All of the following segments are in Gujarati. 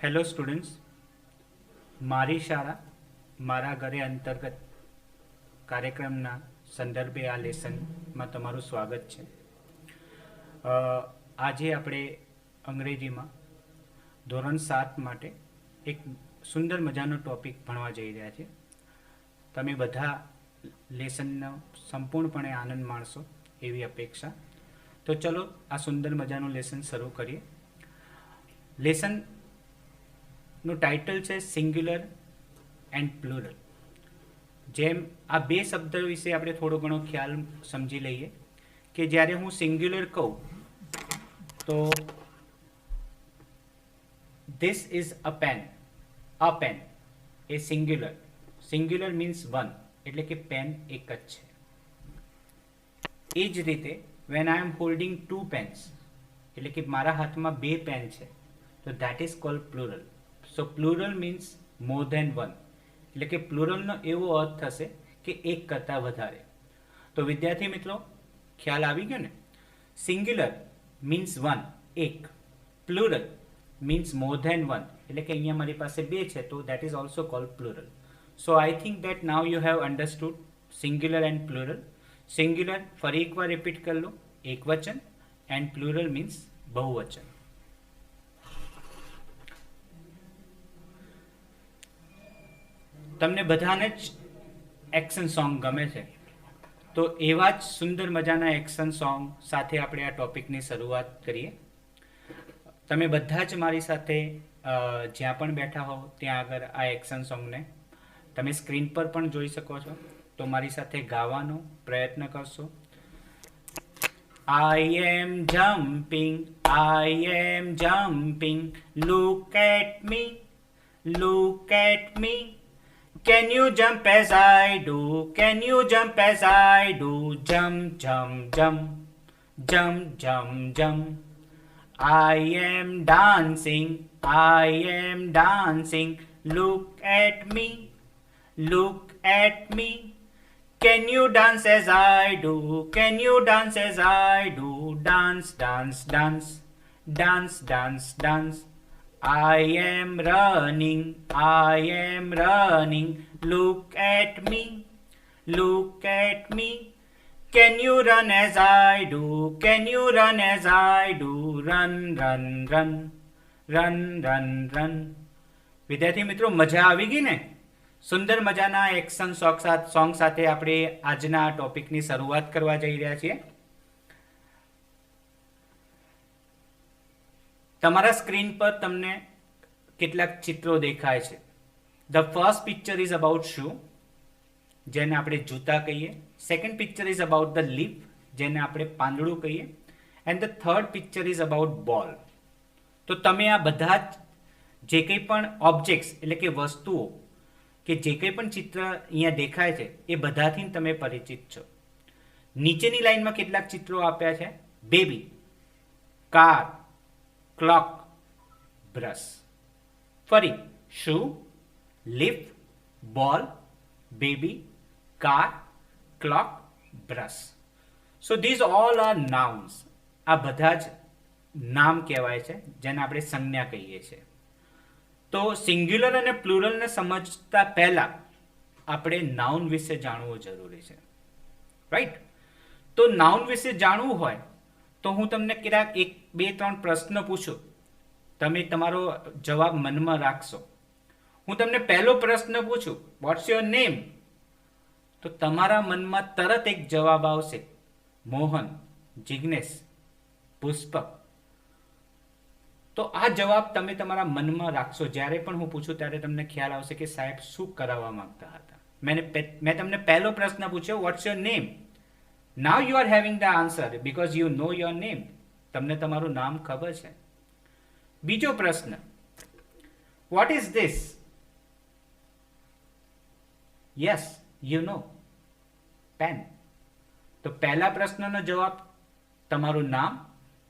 હેલો સ્ટુડન્ટ્સ, મારી શાળા મારા ઘરે અંતર્ગત કાર્યક્રમના સંદર્ભે આ લેસનમાં તમારું સ્વાગત છે. આજે આપણે અંગ્રેજીમાં ધોરણ 7 માટે એક સુંદર મજાનો ટોપિક ભણવા જઈ રહ્યા છીએ. તમે બધા લેસનનો સંપૂર્ણપણે આનંદ માણશો એવી અપેક્ષા. તો ચલો આ સુંદર મજાનું લેસન શરૂ કરીએ. લેસનનું ટાઇટલ છે સિંગ્યુલર એન્ડ પ્લુરલ. જેમ આ બે શબ્દ વિશે આપણે થોડો ઘણો ખ્યાલ સમજી લઈએ કે જ્યારે હું સિંગ્યુલર કહું તો ધીસ ઇઝ અ પેન એ સિંગ્યુલર મીન્સ વન, એટલે કે પેન એક જ છે. એ જ રીતે when I am holding two pens, એટલે કે મારા હાથમાં બે પેન છે, તો that is called plural. So plural means more than one, એટલે કે પ્લુરલનો એવો અર્થ થશે કે એક કરતાં વધારે. તો વિદ્યાર્થી મિત્રો, ખ્યાલ આવી ગયો ને? સિંગ્યુલર મીન્સ વન, એક. Plural means more than one, એટલે કે અહીંયા મારી પાસે બે છે, તો that is also called plural. So I think that now you have understood singular and plural. Singular ફરી એકવાર રિપીટ કરી લો, એક વચન, એન્ડ પ્લુરલ મીન્સ બહુવચન. તમને બધાને જ એક્શન સોંગ ગમે છે, તો એવા જ સુંદર મજાના એક્શન સોંગ સાથે આપણે આ ટોપિકની શરૂઆત કરીએ. તમે બધા જ મારી સાથે જ્યાં પણ બેઠા હો ત્યાં આગળ આ એક્શન સોંગને તમે સ્ક્રીન પર પણ જોઈ શકો છો, તો મારી સાથે ગાવાનો પ્રયત્ન કરશો. I am jumping, look at me, can you jump as I do, jump. I am dancing, look at me, can you dance as I do, dance. I am running, look at me, can you run as I do, run. વિદ્યાર્થી મિત્રો, મજા આવી ગઈ ને? સુંદર મજાના એક્શન સોંગ સાથે આપણે આજના ટોપિકની શરૂઆત કરવા જઈ રહ્યા છીએ. તમારા સ્ક્રીન પર તમને કેટલાક ચિત્રો દેખાય છે. The first picture is about shoe, જેને આપણે જૂતા કહીએ. Second picture is about the leaf, જેને આપણે પાંદડું કહીએ. And the third picture is about ball. તો તમે આ બધા જ જે કંઈ પણ ઓબ્જેક્ટ્સ, એટલે કે વસ્તુઓ કે જે કંઈ પણ ચિત્ર અહીંયા દેખાય છે એ બધાથી તમે પરિચિત છો. નીચેની લાઈનમાં કેટલાક ચિત્રો આપ્યા છે. Baby, car, clock, brush. ફરી shoe, lift, ball, baby, car, clock, brush. So these all are nouns. આ બધા જ નામ કહેવાય છે, જેને આપણે સંજ્ઞા કહીએ છીએ. તો સિંગ્યુલર અને પ્લુરલને સમજતા પહેલા આપણે નાઉન વિશે જાણવું જરૂરી છે, રાઈટ? તો નાઉન વિશે જાણવું હોય તો હું તમને કેટલાક 1-2-3 પ્રશ્ન પૂછું, તમે તમારો જવાબ મનમાં રાખશો. હું તમને પહેલો પ્રશ્ન પૂછું, વોટ્સ યોર નેમ? તો તમારા મનમાં તરત એક જવાબ આવશે, મોહન, જિગ્નેશ, પુષ્પક. તો આ જવાબ તમે તમારા મનમાં રાખશો. જ્યારે પણ હું પૂછું ત્યારે તમને ખ્યાલ આવશે કે સાહેબ શું કરાવવા માંગતા હતા. મેં તમને પહેલો પ્રશ્ન પૂછ્યો, what's your name? Now you are having the answer because you know your name. તમને તમારું નામ ખબર છે. બીજો પ્રશ્ન, what is this? Yes, you know, pen. તો પહેલા પ્રશ્નનો જવાબ તમારું નામ,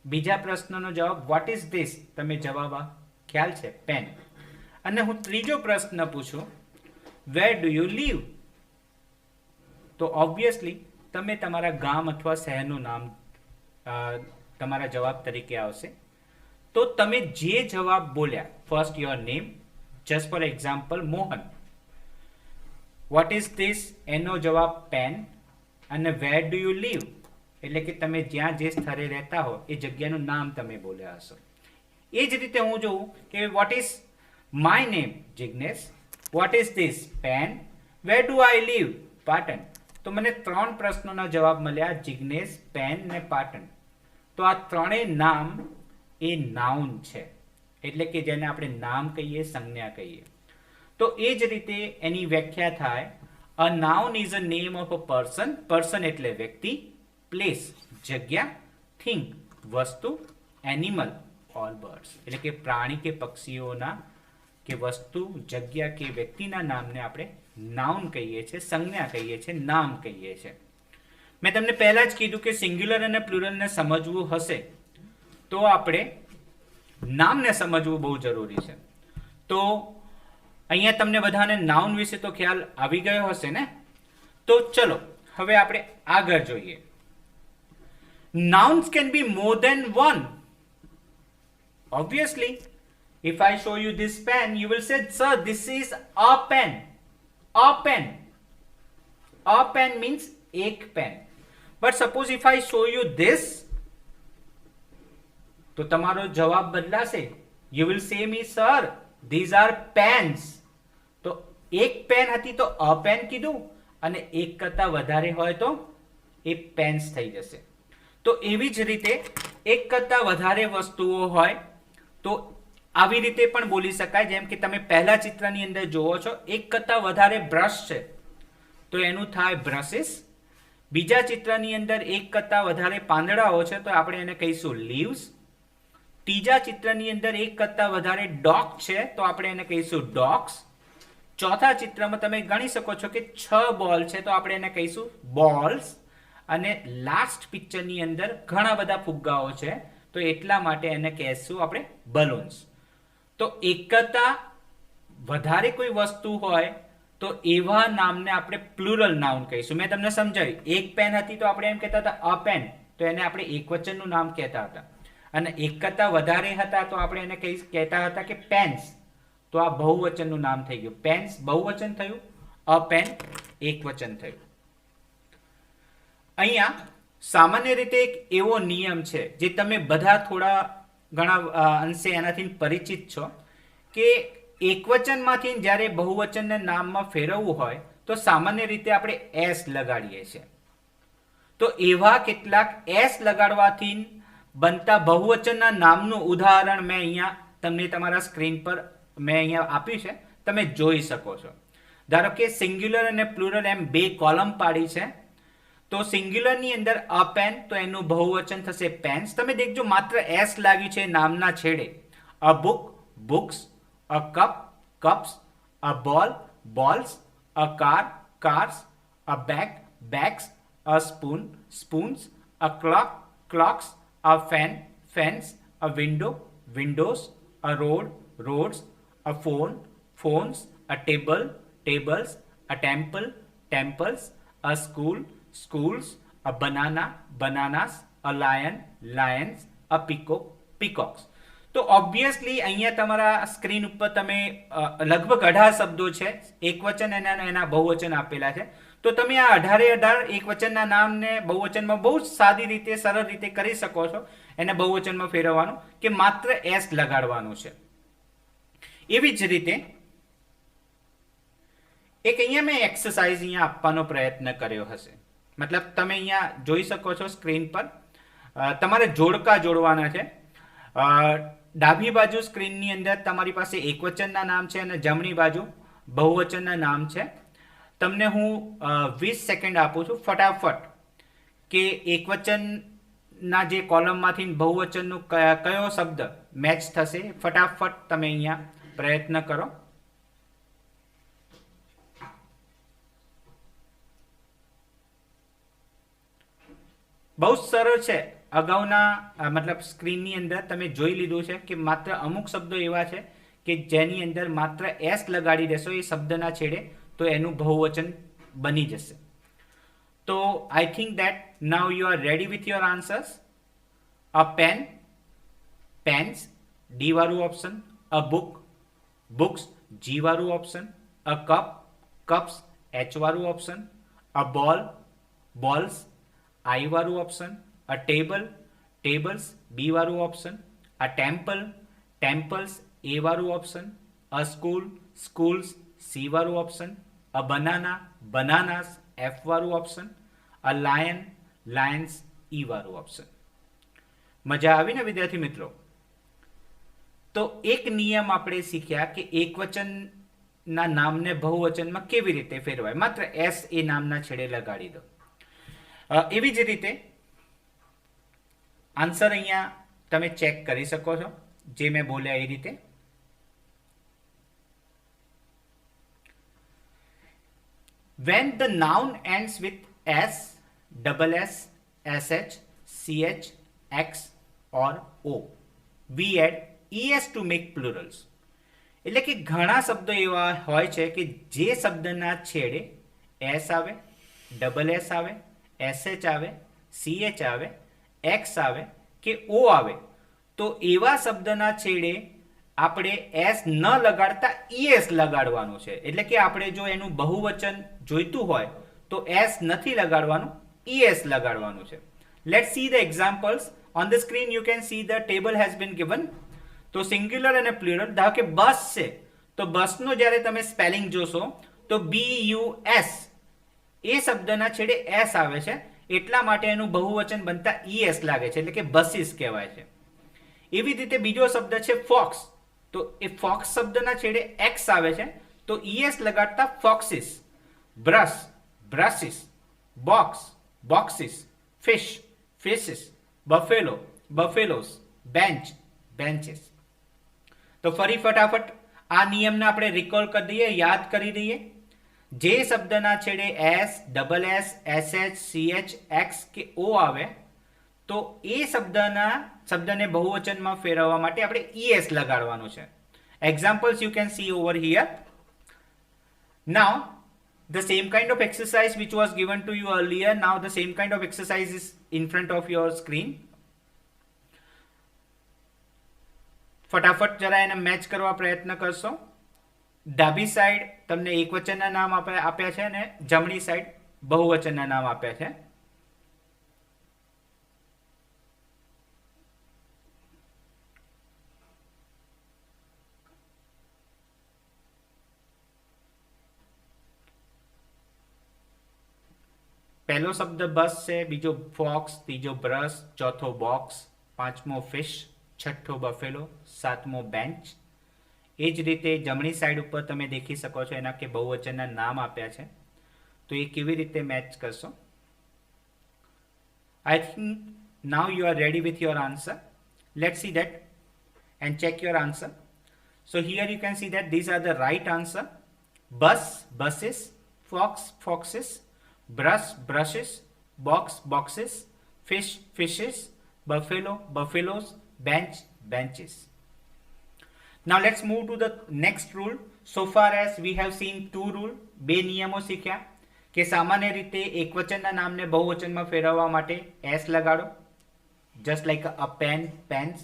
બીજા પ્રશ્નનો જવાબ વોટ ઇઝ ધીસ, તમે જવાબ ખ્યાલ છે, પેન. અને હું ત્રીજો પ્રશ્ન પૂછું, વેર ડુ યુ લીવ? તો ઓબ્વિયસલી તમે તમારા ગામ અથવા શહેરનું નામ તમારા જવાબ તરીકે આવશે. તો તમે જે જવાબ બોલ્યા, first your name, just for example Mohan, vote is this, એનો જવાબ પેન, અને વેર ડુ યુ લીવ, એટલે કે તમે જ્યાં જે સ્થળે રહેતા હો એ જગ્યાનું નામ તમે બોલ્યા હશો. એ જ રીતે હું જોઉં કે what is my name, Jignesh, what is this, pen, where do I live, Patan. તો મને 3 પ્રશ્નોના જવાબ મળ્યા, જિગ્નેશ, પેન ને પાટણ. તો આ ત્રણેય નામ એ નાઉન છે, એટલે કે જેને આપણે નામ કહીએ, સંજ્ઞા કહીએ. તો એ જ રીતે એની વ્યાખ્યા થાય, a noun is a name of a person, person એટલે વ્યક્તિ, પ્લેસ જગ્યા, થિંગ વસ્તુ, એનિમલ ઓર બર્ડ્સ એટલે કે પ્રાણી કે પક્ષીઓના કે વસ્તુ, જગ્યા કે વ્યક્તિના નામને આપણે નાઉન કહીએ છીએ, સંજ્ઞા કહીએ છીએ, નામ કહીએ છીએ. મેં તમને પહેલા જ કીધું કે સિંગ્યુલર અને પ્લુરલને સમજવું હશે તો આપણે નામને સમજવું બહુ જરૂરી છે. તો અહીંયા તમને બધાને નાઉન વિશે તો ખ્યાલ આવી ગયો હશે ને? તો ચલો હવે આપણે આગળ જોઈએ. Nouns can be more than one. Obviously, if I show you this pen, you will say, sir, this is a pen. A pen. A pen means ek pen. But suppose if I show you this, તો તમારો જવાબ બદલાશે. You will say me, sir, these are pens. તો એક પેન હતી તો a pen કીધું, અને એક કરતા વધારે હોય તો એ પેન્સ થઈ જશે. તો એવી જ રીતે એક કરતા વધારે વસ્તુઓ હોય તો આવી રીતે પણ બોલી શકાય. જેમ કે તમે પહેલા ચિત્રની અંદર જોવો છો, એક કરતા વધારે બ્રશ છે તો એનું થાય બ્રશિસ. બીજા ચિત્રની અંદર એક કરતા વધારે પાંદડાઓ છે તો આપણે એને કહીશું લીવ્સ. ત્રીજા ચિત્રની અંદર એક કરતા વધારે ડોગ છે તો આપણે એને કહીશું ડોગ્સ. ચોથા ચિત્રમાં તમે ગણી શકો છો કે 6 બોલ છે તો આપણે એને કહીશું બોલ્સ. અને લાસ્ટ પિક્ચરની અંદર ઘણા બધા ફુગ્ગાઓ છે તો એટલા માટે એને કહેશું આપણે બલૂન્સ. તો એક કરતા વધારે કોઈ વસ્તુ હોય તો એવા નામને આપણે પ્લુરલ નાઉન કહીશું. મેં તમને સમજાવ્યું, એક પેન હતી તો આપણે એમ કહેતા હતા અ પેન, તો એને આપણે એકવચનનું નામ કહેતા હતા. અને એક કરતા વધારે હતા તો આપણે એને કહેતા હતા કે પેન્સ, તો આ બહુવચનનું નામ થઈ ગયું. પેન્સ બહુવચન થયું, અ પેન એકવચન થયું. અહીંયા સામાન્ય રીતે એક એવો નિયમ છે જે તમે બધા થોડા ઘણા અંશે એનાથી પરિચિત છો, કે એકવચનમાંથી જ્યારે બહુવચનને નામમાં ફેરવવું હોય તો સામાન્ય રીતે આપણે એસ લગાડીએ છીએ. તો એવા કેટલાક એસ લગાડવાથી બનતા બહુવચનના નામનું ઉદાહરણ મેં અહીંયા તમને તમારા સ્ક્રીન પર મેં અહીંયા આપ્યું છે, તમે જોઈ શકો છો. ધારો કે સિંગ્યુલર અને પ્લુરલ એમ 2 કોલમ પાડી છે. તો સિંગ્યુલરની અંદર અ પેન તો એનું બહુવચન થશે પેન્સ. તમે દેખજો માત્ર એસ લાગ્યું છે નામના છેડે. A book books, a cup cups, a ball balls, a car cars, a bag bags, a spoon spoons, a clock clocks, a fan fans, a window windows, a road roads, a phone phones, a table tables, a temple temples, a school schools, a banana bananas, a lion lions, a peacock peacocks. તો ઓબ્વિયસલી અહીંયા તમારા સ્ક્રીન ઉપર તમે લગભગ 18 શબ્દો છે, એકવચન એના બહુવચન આપેલા છે. તો તમે આ 18 એકવચનના નામને બહુવચનમાં બહુ સાદી રીતે, સરળ રીતે કરી શકો છો. એને બહુવચનમાં ફેરવવાનું કે માત્ર એસ લગાડવાનું છે. એવી જ રીતે એક અહીંયા મેં એક્સરસાઇઝ અહીંયા આપવાનો પ્રયત્ન કર્યો હશે. મતલબ તમે અહીંયા જોઈ શકો છો સ્ક્રીન પર, તમારે જોડકા જોડવાના છે. ડાબી બાજુ સ્ક્રીનની અંદર તમારી પાસે એકવચનના નામ છે અને જમણી બાજુ બહુવચનના નામ છે. તમને હું 20 સેકન્ડ આપું છું ફટાફટ કે એકવચનના જે કોલમમાંથી બહુવચનનું કયો શબ્દ મેચ થશે. ફટાફટ તમે અહીંયા પ્રયત્ન કરો. બહુ સરળ છે. અગાઉના મતલબ સ્ક્રીનની અંદર તમે જોઈ લીધું છે કે માત્ર અમુક શબ્દો એવા છે કે જેની અંદર માત્ર એસ લગાડી દેશો એ શબ્દના છેડે તો એનું બહુવચન બની જશે. તો I think that now you are ready with your answers. A pen pens D વાળું option, a book books G વાળું option, a cup cups H વાળું option, a ball balls I વાળું option, a table tables B વાળું option, a temple temples A વાળું option, a school schools C વાળું option, a banana bananas F વાળું option, a lion lions E વાળું ઓપ્શન. મજા આવી ને વિદ્યાર્થી મિત્રો? તો એક નિયમ આપણે શીખ્યા કે એકવચનના નામને બહુવચનમાં કેવી રીતે ફેરવાય. માત્ર એસ એ નામના છેડે લગાડી દો. એવી જ રીતે આન્સર અહીંયા તમે ચેક કરી શકો છો જે મેં બોલ્યા એ રીતે. When the noun ends with s, double s, sh, ch, x or o, we add es to make plurals. એટલે કે ઘણા શબ્દો એવા હોય છે કે જે શબ્દના છેડે એસ આવે, ડબલ એસ આવે, એસએચ આવે, સીએચ આવે, એક્સ આવે કે ઓ આવે, તો એવા શબ્દના છેડે આપણે એસ ન લગાડતા ઈએસ લગાડવાનું છે. એટલે કે આપણે જો એનું બહુવચન જોઈતું હોય તો એસ નથી લગાડવાનું, ઈએસ લગાડવાનું છે. Let's see the examples. On the screen you can see the table has been given. તો સિંગ્યુલર અને પ્લુરલ, ધારો કે બસ છે તો બસનો જ્યારે તમે સ્પેલિંગ જોશો તો BUS એ શબ્દના છેડે એસ આવે છે, એટલા માટે એનું બહુવચન બનતા ઈએસ લાગે છે, એટલે કે બસીસ કહેવાય છે. એવી જ રીતે બીજો શબ્દ છે ફોક્સ. તો એ ફોક્સ શબ્દના છેડે એક્સ આવે છે તો ઈએસ લગાડતા foxes. Brush brushes, box boxes, fish fishes, buffalo buffaloes, bench benches. તો ફરી ફટાફટ આ નિયમને આપણે રિકોલ કરી દઈએ, યાદ કરી દઈએ. જે શબ્દના છેડે S, double S, SH, CH, x કે ઓ આવે તો એ શબ્દને બહુવચનમાં ફેરવવા માટે આપણે ઈએસ લગાડવાનું છે. Examples you can C over here. Now the same kind of exercise which was given to you earlier, now the same kind of exercise is in front of your screen. ફટાફટ જરા એને મેચ કરવા પ્રયત્ન કરશો. ડાબી સાઈડ તમને એકવચનના નામ આપ્યા છે અને જમણી સાઈડ બહુવચનના નામ આપ્યા છે. પહેલો શબ્દ બસ છે, બીજો ફોક્સ, ત્રીજો બ્રશ, ચોથો બોક્સ, પાંચમો ફિશ, છઠ્ઠો બફેલો, સાતમો બેન્ચ. એ જ રીતે જમણી સાઈડ ઉપર તમે દેખી શકો છો એના કે બહુવચનના નામ આપ્યા છે, તો એ કેવી રીતે મેચ કરશો. I think now you are ready with your answer. Let's see that and check your answer. So here you can see that these are the right answer. Bus buses, fox foxes, brush brushes, box boxes, fish fishes, buffalo buffaloes, bench benches. Now let's move to the next rule. So far as we have seen two rule, બે નિયમો શીખ્યા કે સામાન્ય રીતે એકવચનના નામને બહુવચનમાં ફેરવવા માટે એસ લગાડો, just like a pen pens.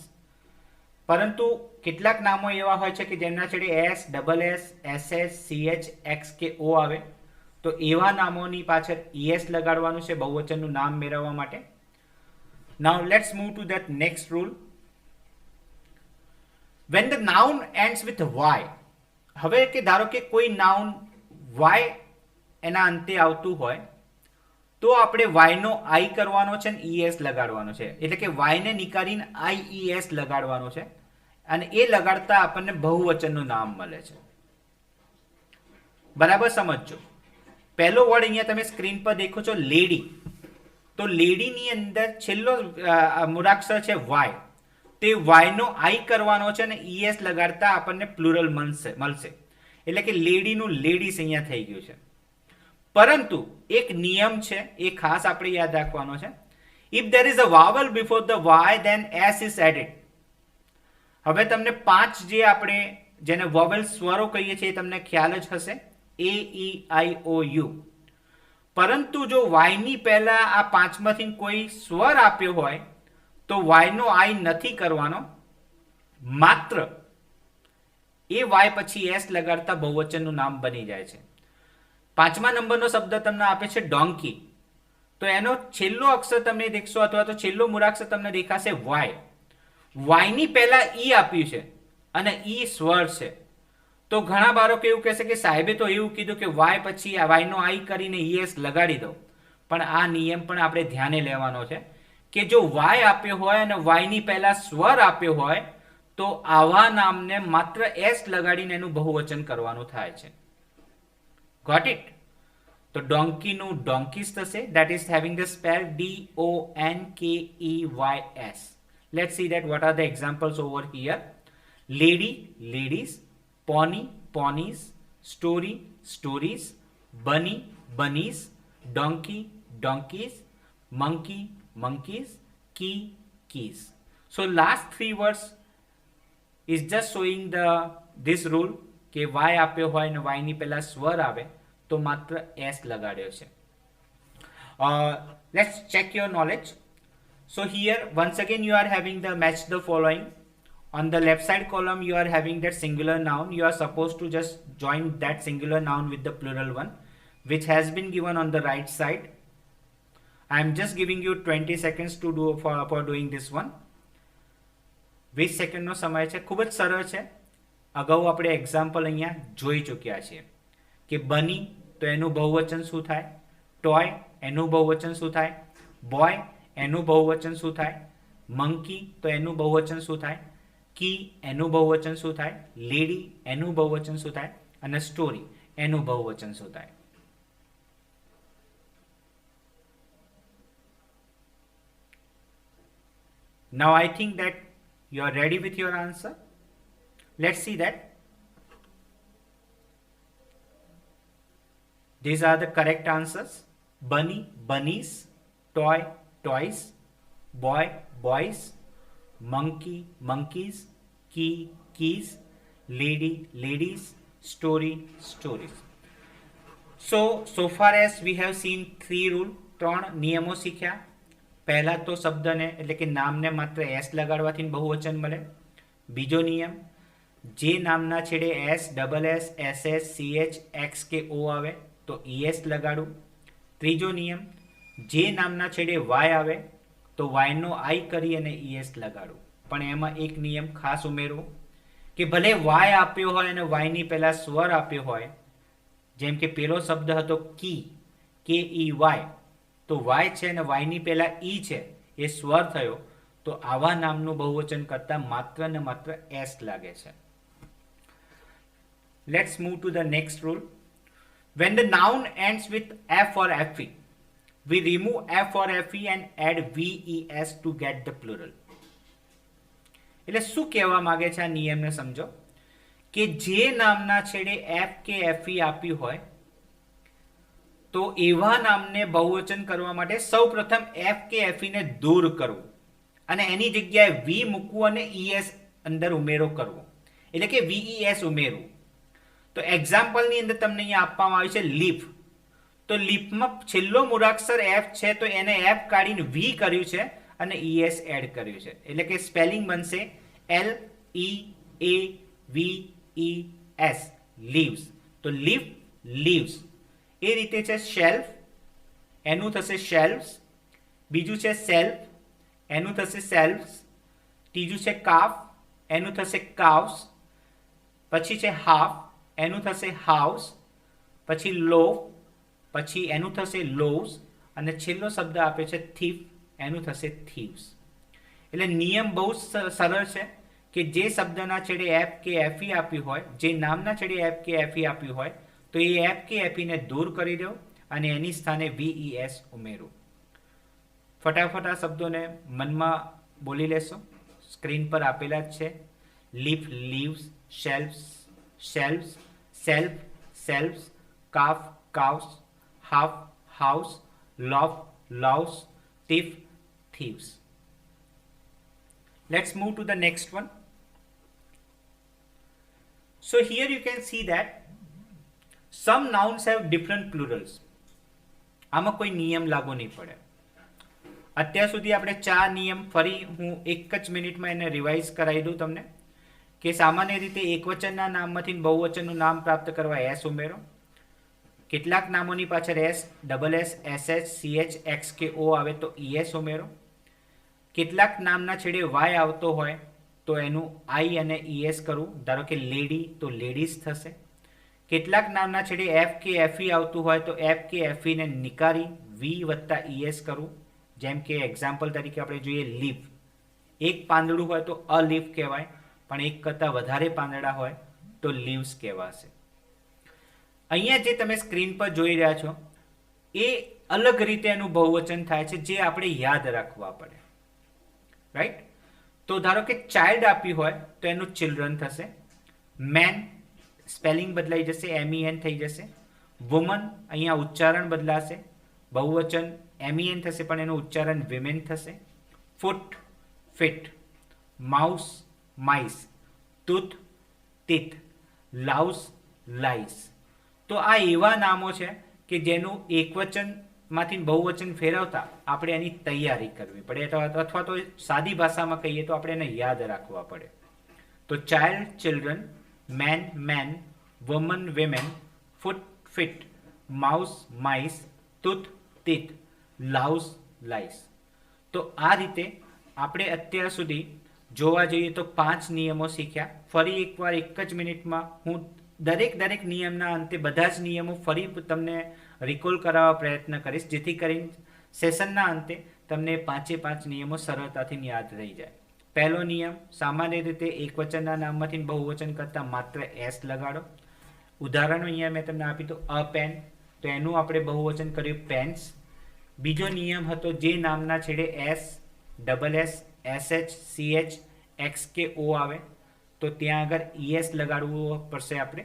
પરંતુ કેટલાક નામો એવા હોય છે કે જેમના છેડે S, double S, SS, CH, x કે ઓ આવે, તો એવા નામોની પાછળ ઈએસ લગાડવાનું છે બહુવચનનું નામ મેળવવા માટે. Now let's move to that next rule. When the noun ends with Y. હવે કે ધારો કે કોઈ નાઉન વાય એના અંતે આવતું હોય તો આપણે વાયનો આઈ કરવાનો છે અને ઈએસ લગાડવાનો છે. એટલે કે વાયને નીકાળીને આઈઈએસ લગાડવાનો છે અને એ લગાડતા આપણને બહુવચનનું નામ મળે છે. બરાબર સમજજો. પહેલો વર્ડ અહીંયા તમે સ્ક્રીન પર દેખો છો લેડી. તો લેડીની અંદર છેલ્લો મૂળાક્ષર છે વાય. તે વાયનો આઈ કરવાનો છે અને ઈએસ લગાડતા આપણને પ્લુરલ મળશે. એટલે કે લેડીનું લેડીસ અહીંયા થઈ ગયું છે. પરંતુ એક નિયમ છે, એ ખાસ આપણે યાદ રાખવાનો છે. If there is a vowel before the Y then S is added. હવે તમને 5 જે આપણે જેને વોવેલ સ્વરો કહીએ છીએ તમને ખ્યાલ જ હશે, AEIOU. પરંતુ જો વાયની પહેલા આ 5માંથી કોઈ સ્વર આપ્યો હોય તો વાયનો આઈ નથી કરવાનો, માત્ર એ વાય પછી એસ લગાડતા બહુવચનનું નામ બની જાય છે. 5મા નંબરનો શબ્દ તમને આપે છે ડોંકી. તો એનો છેલ્લો અક્ષર તમે દેખશો અથવા તો છેલ્લો મૂળાક્ષર તમને દેખાશે વાય. વાયની પહેલા ઈ આપ્યું છે અને ઈ સ્વર છે. તો ઘણા બાળકો એવું કહેશે કે સાહેબે તો એવું કીધું કે વાય પછી વાયનો આઈ કરીને ઈએસ લગાડી દો. પણ આ નિયમ પણ આપણે ધ્યાને લેવાનો છે કે જો વાય આપ્યો હોય અને વાયની પહેલા સ્વર આપ્યો હોય તો આવા નામને માત્ર એસ લગાડીને એનું બહુવચન કરવાનું થાય છે. Got it? તો ડોંકીનું ડોંકીસ થશે. That is having the spell DONKEYS. Let's see that what are the examples over here. Lady, ladies. Pony, ponies. Story, stories. Bunny, bunnies. Donkey, donkeys. Monkey, monkeys. Key, keys. So last 3 words is just showing this rule કે y આપ્યો હોય અને y ની પહેલા સ્વર આવે તો માત્ર s લગાડ્યો છે. Let's check your knowledge. So here once again you are having the match the following. On the left side column you are having that singular noun. You are supposed to just join that singular noun with the plural one which has been given on the right side. I am just giving you 20 seconds to do for doing this one. 20 સેકન્ડનો સમય છે. ખૂબ જ સરળ છે. અગાઉ આપણે એક્ઝામ્પલ અહીંયા જોઈ ચૂક્યા છીએ કે બની તો એનું બહુવચન શું થાય, ટોય એનું બહુવચન શું થાય, બોય એનું બહુવચન શું થાય, મંકી તો એનું બહુવચન શું થાય, કી એનું બહુવચન શું થાય, લેડી એનું બહુવચન શું થાય અને સ્ટોરી એનું બહુવચન શું થાય. Now I think that you are ready with your answer. Let's see that. These are the correct answers. Bunny, bunnies. Toy, toys. Boy, boys. Monkey, monkeys. Key, keys. Lady, ladies. Story, stories. So far as we have seen 3 rules, 3 નિયમો શીખ્યા. પહેલા તો શબ્દને એટલે કે નામને માત્ર એસ લગાડવાથી બહુવચન મળે. બીજો નિયમ, જે નામના છેડે S, double S, SS, CH, X કે O આવે તો ES લગાડું. ત્રીજો નિયમ, જે નામના છેડે વાય આવે તો વાયનો આઈ કરી અને ES લગાડું. પણ એમાં એક નિયમ ખાસ ઉમેરવો કે ભલે વાય આપ્યો હોય અને વાયની પહેલા સ્વર આપ્યો હોય, જેમ કે પેલો શબ્દ હતો કી, KEY, તો વાય છે અને વાયની પહેલા ઈ છે એ સ્વર થયો તો આવા નામનું બહુવચન કરતા માત્ર ને માત્ર એસ લાગે છે. Let's move to the next rule. When the noun ends with F or FE, we remove F or FE and add VES to get the plural. એટલે શું કહેવા માંગે છે આ નિયમને સમજો કે જે નામના છેડે F કે FE આપ્યું હોય તો એવા નામને બહુવચન કરવા માટે સૌપ્રથમ F કે FE ને દૂર કરવું અને એની જગ્યાએ V મૂકવું અને ES અંદર ઉમેરો કરવો, એટલે કે VES ઉમેરવું. તો એક્ઝામ્પલની અંદર તમને અહીંયા આપવામાં આવ્યું છે લીફ. તો લીફમાં છેલ્લો મૂળાક્ષર F છે તો એને F કાઢીને V કર્યું છે અને ES એડ કર્યું છે, એટલે કે સ્પેલિંગ બનશે LEAVES, લીવ્સ. તો લીફ, લીવ્સ. એ રીતે છે શેલ્ફ, એનું થશે શેલ્વ્સ. બીજું છે સેલ્ફ, એનું થશે સેલ્વ્સ. ત્રીજું છે કાફ, એનું થશે કાવ્સ. પછી છે હાફ, એનું થશે હાઉસ. પછી લોફ, પછી એનું થશે લોવ્સ અને છેલ્લો શબ્દ આપે છે થીફ, એનું થશે થીવ્સ. એટલે નિયમ બહુ સરળ છે કે જે શબ્દના છેડે F કે FE આપ્યું હોય, જે નામના છેડે F કે FE આપ્યું હોય તો એ F કે FE ને દૂર કરી દો અને એની સ્થાને VES ઉમેરો. ફટાફટ આ શબ્દોને મનમાં બોલી લેશો. સ્ક્રીન પર આપેલા જ છે. Leaf, leaves, shelfs, shelves, self, selves, calf, calves, half, house, loaf, loaves, thief, thieves. Let's move to the next one. So here you can see that some nouns have different plurals. આમાં કોઈ નિયમ લાગુ નહીં પડે. અત્યાર સુધી આપણે 4 નિયમ ફરી હું એક જ મિનિટમાં એને રિવાઇઝ કરાવી દઉં તમને. કે સામાન્ય રીતે એકવચનના નામમાંથી બહુવચનનું નામ પ્રાપ્ત કરવા એસ ઉમેરો. કેટલાક નામોની પાછળ S, double S, SH, CH, x કે ઓ આવે તો ઈએસ ઉમેરો. કેટલાક નામના છેડે વાય આવતો હોય તો એનું આઈ અને ઈએસ કરવું. ધારો કે લેડી તો લેડીઝ થશે. કેટલાક નામના છેડે એફ કે એફઈ આવતું હોય તો એફ કે એફઈને નિકારી વી વત્તા ઈએસ કરવું. જેમ કે એક્ઝામ્પલ તરીકે આપણે જોઈએ લીફ. એક પાંદડું હોય તો અ લીફ કહેવાય, પણ એક કરતાં વધારે પાંદડા હોય તો લીવ્સ કહેવાશે. અહીંયા જે તમે સ્ક્રીન પર જોઈ રહ્યા છો એ અલગ રીતે એનું બહુવચન થાય છે, જે આપણે યાદ રાખવા પડે. રાઈટ? તો ધારો કે ચાઇલ્ડ આપી હોય તો એનું ચિલ્ડ્રન થશે. મેન સ્પેલિંગ બદલાઈ જશે, MEN થઈ જશે. વુમન અહીંયા ઉચ્ચારણ બદલાશે, બહુવચન MEN થશે પણ એનું ઉચ્ચારણ વિમેન થશે. ફૂટ feet, mouse mice, tooth teeth, louse lice. તો આ એવા નામો છે કે જેનું એકવચનમાંથી બહુવચન ફેરવતા આપણે એની તૈયારી કરવી પડે, અથવા તો સાદી ભાષામાં કહીએ તો આપણે એને યાદ રાખવા પડે. તો child children, man men, woman women, foot feet, mouse mice, tooth teeth, louse lice. તો આ રીતે આપણે અત્યાર સુધી જોવા જઈએ તો 5 નિયમો શીખ્યા. ફરી એકવાર એક જ મિનિટમાં હું દરેક નિયમના અંતે બધા જ નિયમો ફરી તમને રિકોલ કરાવવા પ્રયત્ન કરીશ, જેથી કરીને સેશનના અંતે તમને 5 નિયમો સરળતાથી યાદ રહી જાય. પહેલો નિયમ, સામાન્ય રીતે એકવચનના નામમાંથી બહુવચન કરતાં માત્ર એસ લગાડો. ઉદાહરણો અહીંયા મેં તમને આપી તો અ પેન, તો એનું આપણે બહુવચન કર્યું પેન્સ. બીજો નિયમ હતો જે નામના છેડે S, double S, SH, CH, x કે ઓ આવે તો ત્યાં આગળ ઈએસ લગાડવું પડશે આપણે.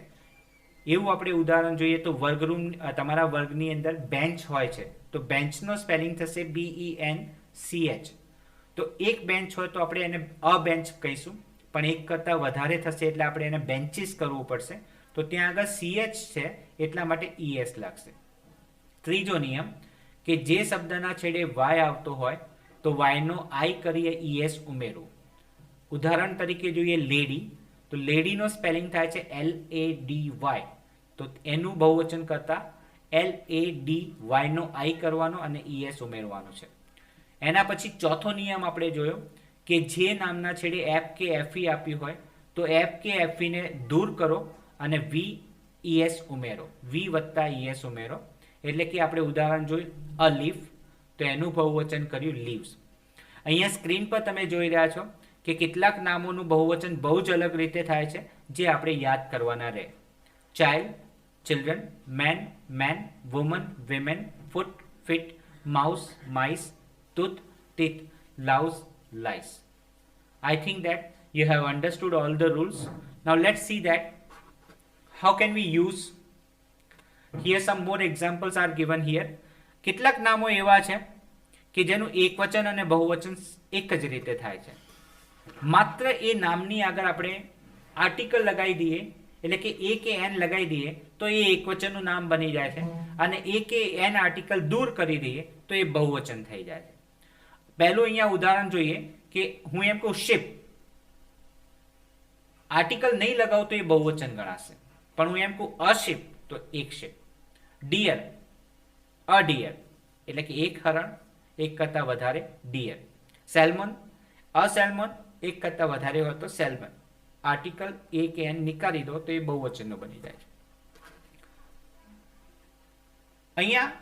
એવું આપણે ઉદાહરણ જોઈએ તો વર્ગરૂમ, તમારા વર્ગની અંદર બેન્ચ હોય છે તો બેન્ચનો સ્પેલિંગ થશે BENCH. તો એક બેન્ચ હોય તો આપણે એને અ બેન્ચ કહીશું, પણ એક કરતાં વધારે થશે એટલે આપણે એને બેન્ચીસ કરવું પડશે. તો ત્યાં આગળ CH છે એટલા માટે ES લાગશે. ત્રીજો નિયમ કે જે શબ્દના છેડે વાય આવતો હોય તો વાયનો આઈ કરીએ ES ઉમેરવું. ઉદાહરણ તરીકે જોઈએ લેડી, તો લેડીનો સ્પેલિંગ થાય છે LADY, તો એનું બહુવચન કરતા LADY નો આઈ કરવાનો અને ES ઉમેરવાનું છે. એના પછી ચોથો નિયમ આપણે જોયો કે જે નામના છેડે એફ કે એફઈ આપ્યું હોય તો એફ કે એફઈને દૂર કરો અને VES ઉમેરો, વી વત્તા ES ઉમેરો. એટલે કે આપણે ઉદાહરણ જોયું અ લીફ, તો એનું બહુવચન કર્યું લીવ્સ. અહીંયા સ્ક્રીન પર તમે જોઈ રહ્યા છો કે કેટલાક નામોનું બહુવચન બહુ જ અલગ રીતે થાય છે, જે આપણે યાદ કરવાના રહે. Child, children, man men, woman women, foot feet, mouse mice, tooth, teeth, louse, lice. I think that you have understood all the rules. Now let's see that how can we use. Here some more examples are given here. કેટલાક નામો એવા છે કે જેનું એકવચન અને બહુવચન એક જ રીતે થાય છે. માત્ર એ નામની આગળ આપણે આર્ટિકલ લગાવી દઈએ, એટલે કે એ કે એન લગાવી દઈએ તો એ એકવચનનું નામ બની જાય છે, અને એ કે એન આર્ટિકલ દૂર કરી દઈએ તો એ બહુવચન થઈ જાય છે. પહેલું અહીંયા ઉદાહરણ જોઈએ કે હું એમ કહું શિપ, આર્ટિકલ નહીં લગાવું તો એ બહુવચન ગણાશે, પણ હું એમ કહું અશિપ તો એક શિપ. ડિયર, અ ડિયર એટલે કે એક હરણ, એક કરતાં વધારે ડિયર. સેલ્મન, અ સેલ્મન એક કરતાં વધારે હોય તો સેલ્મન, આર્ટિકલ એ કે એન નિકાળી દો તો એ બહુવચનનો બની જાય છે. અહીંયા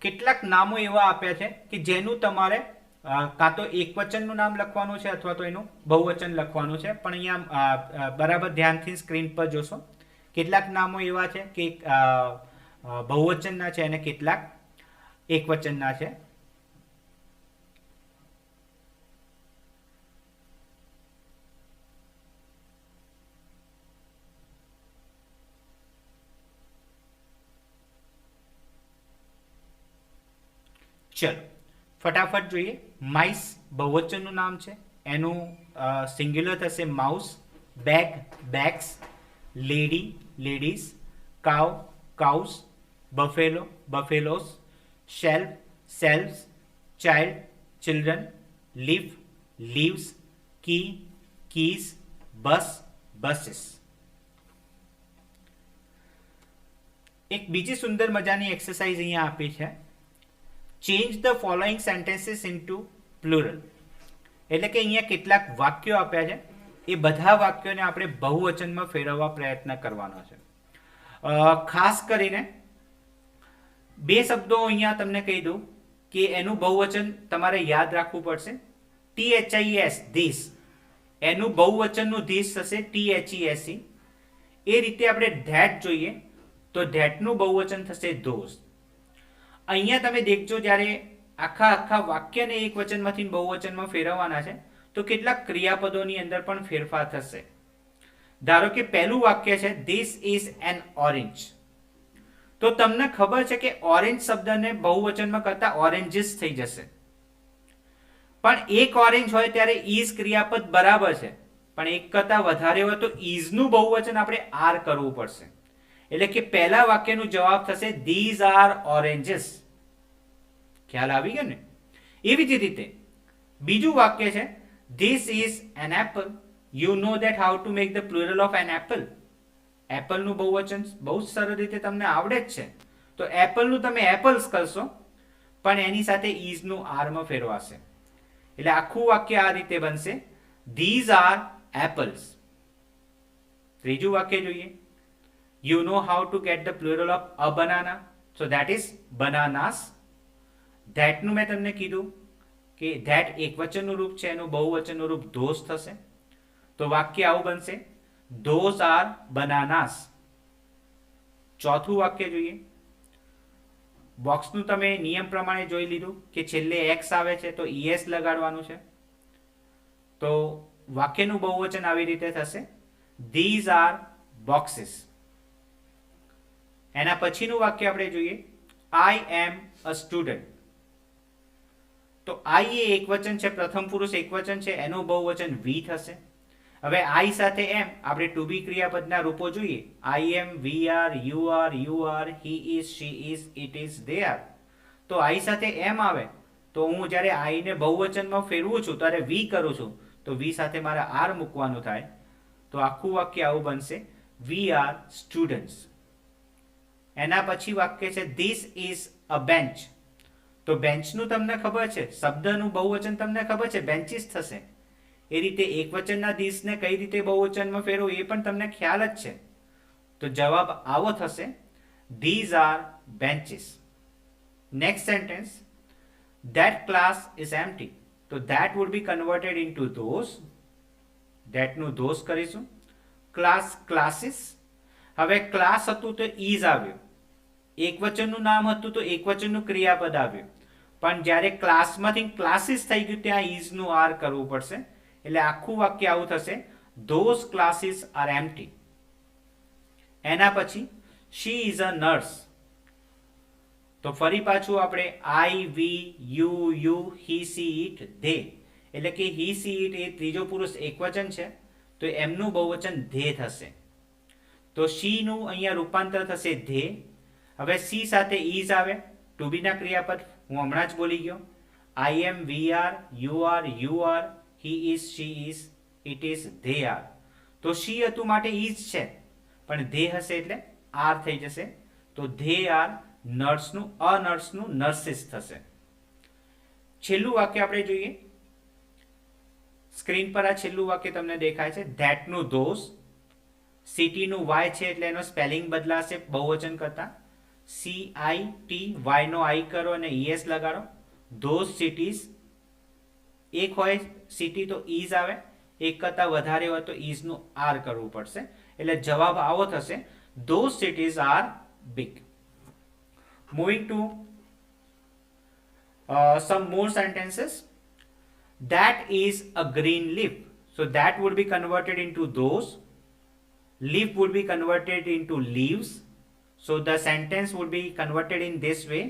કેટલાક નામો એવા આપ્યા છે કે જેનું તમારે કાં તો એકવચનનું નામ લખવાનું છે અથવા તો એનું બહુવચન લખવાનું છે. પણ અહીંયા બરાબર ધ્યાનથી સ્ક્રીન પર જોશો, કેટલાક નામો એવા છે કે બહુવચનના છે અને કેટલાક એકવચનના છે. ચલો ફટાફટ જોઈએ. માઇસ બહુવચનનું નામ છે, એનું સિંગ્યુલર થશે mouse. Bag bags, lady ladies, cow cows, buffalo buffaloes, shelf selves, child children, leaf leaves, key, keys, bus, buses. એક બીજી સુંદર મજાની એક્સરસાઇઝ અહીંયા આપી છે. Change the following sentences into plural. એટલે કે અહીંયા કેટલાક વાક્યો આપ્યા છે, એ બધા વાક્યોને આપણે બહુવચનમાં ફેરવવા પ્રયત્ન કરવાનો છે. ખાસ કરીને બે શબ્દો અહીંયા તમને કહી દઉં કે એનું બહુવચન તમારે યાદ રાખવું પડશે. THIS, ધીસ, એનું બહુવચનનું ધીસ થશે THESE. એ રીતે આપણે ધેટ જોઈએ તો ધેટનું બહુવચન થશે ધોઝ. અહીંયા તમે દેખજો જ્યારે આખા વાક્યને એક વચનમાંથી બહુવચનમાં ફેરવવાના છે તો કેટલાક ક્રિયાપદોની અંદર પણ ફેરફાર થશે. ધારો કે પહેલું વાક્ય છે ધીસ ઇઝ એન ઓરેન્જ. તો તમને ખબર છે કે ઓરેન્જ શબ્દને બહુવચનમાં કરતા ઓરેન્જીસ થઈ જશે. પણ એક ઓરેન્જ હોય ત્યારે ઇઝ ક્રિયાપદ બરાબર છે, પણ એક કરતા વધારે હોય તો ઇઝનું બહુવચન આપણે આર કરવું પડશે. એટલે કે પહેલા વાક્યનો જવાબ થશે ધીઝ આર ઓરેન્જીસ. ખ્યાલ આવી ગયો ને? એવી જ રીતે બીજું વાક્ય છે this is an apple. You know that how to make the plural of an apple. એપલનું બહુવચન બહુ જ સરળ રીતે તમને આવડે જ છે. તો એપલનું તમે એપલ્સ કરશો, પણ એની સાથે ઇઝનું આરમાં ફેરવાશે. એટલે આખું વાક્ય આ રીતે બનશે ધીઝ આર એપલ્સ. ત્રીજું વાક્ય જોઈએ. You know how to get the plural of a banana, so that is bananas. That નું મેં તમને કીધું કે that એકવચનનું રૂપ છે, એનું બહુવચનનું રૂપ those થશે. તો વાક્ય આવું બનશે those are bananas. ચોથું વાક્ય જોઈએ. બોક્સનું તમે નિયમ પ્રમાણે જોઈ લીધું કે છેલ્લે x આવે છે તો es લગાડવાનું છે. તો વાક્યનું બહુવચન આવી રીતે થશે these are boxes. એના પછીનું વાક્ય આપણે જોઈએ આઈ એમ અ સ્ટુડન્ટ. તો આઈ એ એકવચન છે, પ્રથમ પુરુષ એકવચન છે, એનું બહુવચન વી થશે. હવે આઈ સાથે એમ આપણે ટુ બી ક્રિયાપદના રૂપો જોઈએ. I am, we are, you are, he is, she is, it is, they are. તો આઈ સાથે એમ આવે તો હું જ્યારે આઈને બહુવચનમાં ફેરવું છું ત્યારે વી કરું છું તો વી સાથે મારે આર મૂકવાનું થાય. તો આખું વાક્ય આવું બનશે વી આર સ્ટુડન્ટ્સ. એના પછી વાક્ય છે ધીસ ઇઝ અ બેન્ચ. તો બેન્ચનું તમને ખબર છે, શબ્દનું બહુવચન તમને ખબર છે બેન્ચીસ થશે. એ રીતે એકવચનના ધીસને કઈ રીતે બહુવચનમાં ફેરવું એ પણ તમને ખ્યાલ જ છે. તો જવાબ આવો થશે these are benches. Next sentence that class is empty. તો that would be converted into those. that નું those કરીશું. class, classes. હવે ક્લાસ હતું તો ઇઝ આવ્યું. એકવચનનું નામ હતું તો એકવચનનું ક્રિયાપદ આવ્યું. પણ જ્યારે ક્લાસમાંથી ક્લાસીસ થઈ ગયું ત્યાં ઇઝનું આર કરવું પડશે. એટલે આખું વાક્ય આવું થશે those classes are empty. એના પછી she is a nurse. તો ફરી પાછું આપણે I, we, you, he, she, it, they. એટલે કે હી, સી, ઇટ એ ત્રીજો પુરુષ એકવચન છે તો એમનું બહુવચન ધે થશે. તો શી નું અહીંયા રૂપાંતર થશે ધે. હવે સી સાથે ઇઝ આવે, ટુ બી ના ક્રિયાપદ હું હમણાં જ બોલી ગયો. I am, we are, you are, he is, she is, it is, they are. તો શી હતું માટે ઇઝ છે, પણ ધે હશે એટલે આર થઈ જશે. તો ધે આર નર્સનું, અનર્સનું નર્સિસ થશે. છેલ્લું વાક્ય આપણે જોઈએ. સ્ક્રીન પર આ છેલ્લું વાક્ય તમને દેખાય છે ધેટનું ધોઝ. સિટીનું વાય છે એટલે એનો સ્પેલિંગ બદલાશે બહુવચન કરતા. CIT, વાય નો આઈ કરો અને ES લગાડો. Those cities. એક હોય સિટી તો ઇઝ આવે, એક કરતા વધારે હોય તો ઇઝ નું આર કરવું પડશે. એટલે જવાબ આવો થશે those cities are big. Moving to some more sentences. That is a green leaf. So that would be converted into those. Leaf would be converted into leaves. So the sentence would be converted in this way.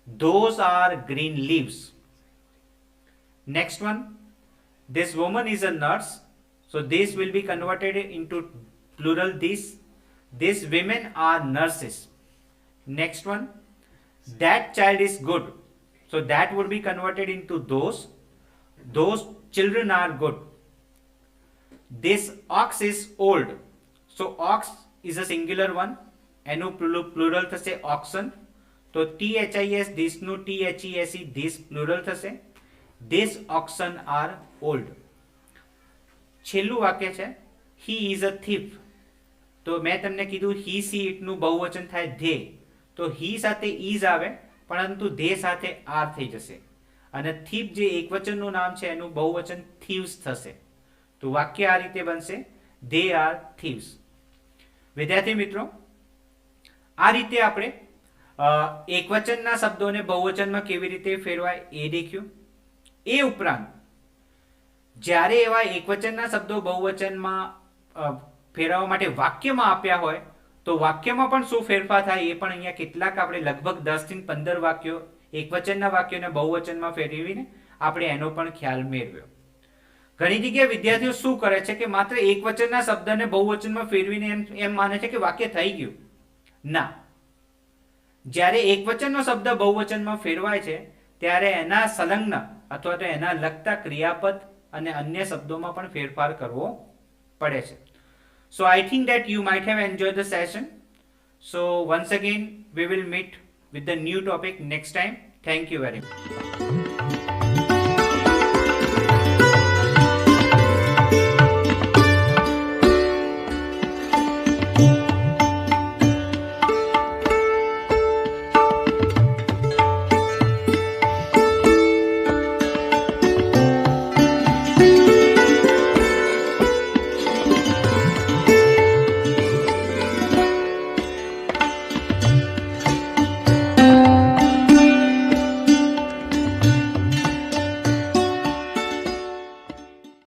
Those are green leaves. Next one. This woman is a nurse. So this will be converted into plural this. These women are nurses. Next one. That child is good. So that would be converted into those. Those children are good. This ox is old. So ox is a singular one. એનું પ્લુરલ થશે ઓક્સન. તો THIS this નું THESE this પ્લુરલ થશે. This oxen are old. છેલ્લું વાક્ય છે he is a thief. તો મેં તમને કીધું he see it નું બહુવચન થાય they. તો he સાથે is આવે પરંતુ they સાથે are થઈ જશે અને thief જે એકવચનનું નામ છે એનું બહુવચન thieves થશે. તો વાક્ય આ રીતે બનશે they are thieves. વિદ્યાર્થી મિત્રો, આ રીતે આપણે એકવચનના શબ્દોને બહુવચનમાં કેવી રીતે ફેરવાય એ દેખ્યું. એ ઉપરાંત જ્યારે એવા એકવચનના શબ્દો બહુવચનમાં ફેરવવા માટે વાક્યમાં આપ્યા હોય તો વાક્યમાં પણ શું ફેરફાર થાય એ પણ અહીંયા કેટલાક આપણે લગભગ 10 થી 15 વાક્યો એકવચનના વાક્યોને બહુવચનમાં ફેરવીને આપણે એનો પણ ખ્યાલ મેળવ્યો. ઘણી જગ્યાએ વિદ્યાર્થીઓ શું કરે છે કે માત્ર એકવચનના શબ્દને બહુવચનમાં ફેરવીને એમ માને છે કે વાક્ય થઈ ગયું. ના, જ્યારે એકવચનનો શબ્દ બહુવચનમાં ફેરવાય છે ત્યારે એના સંલગ્ન અથવા તો એના લગતા ક્રિયાપદ અને અન્ય શબ્દોમાં પણ ફેરફાર કરવો પડે છે. So I think that you might have enjoyed the session. So once again we will meet with the new topic next time. Thank you very much.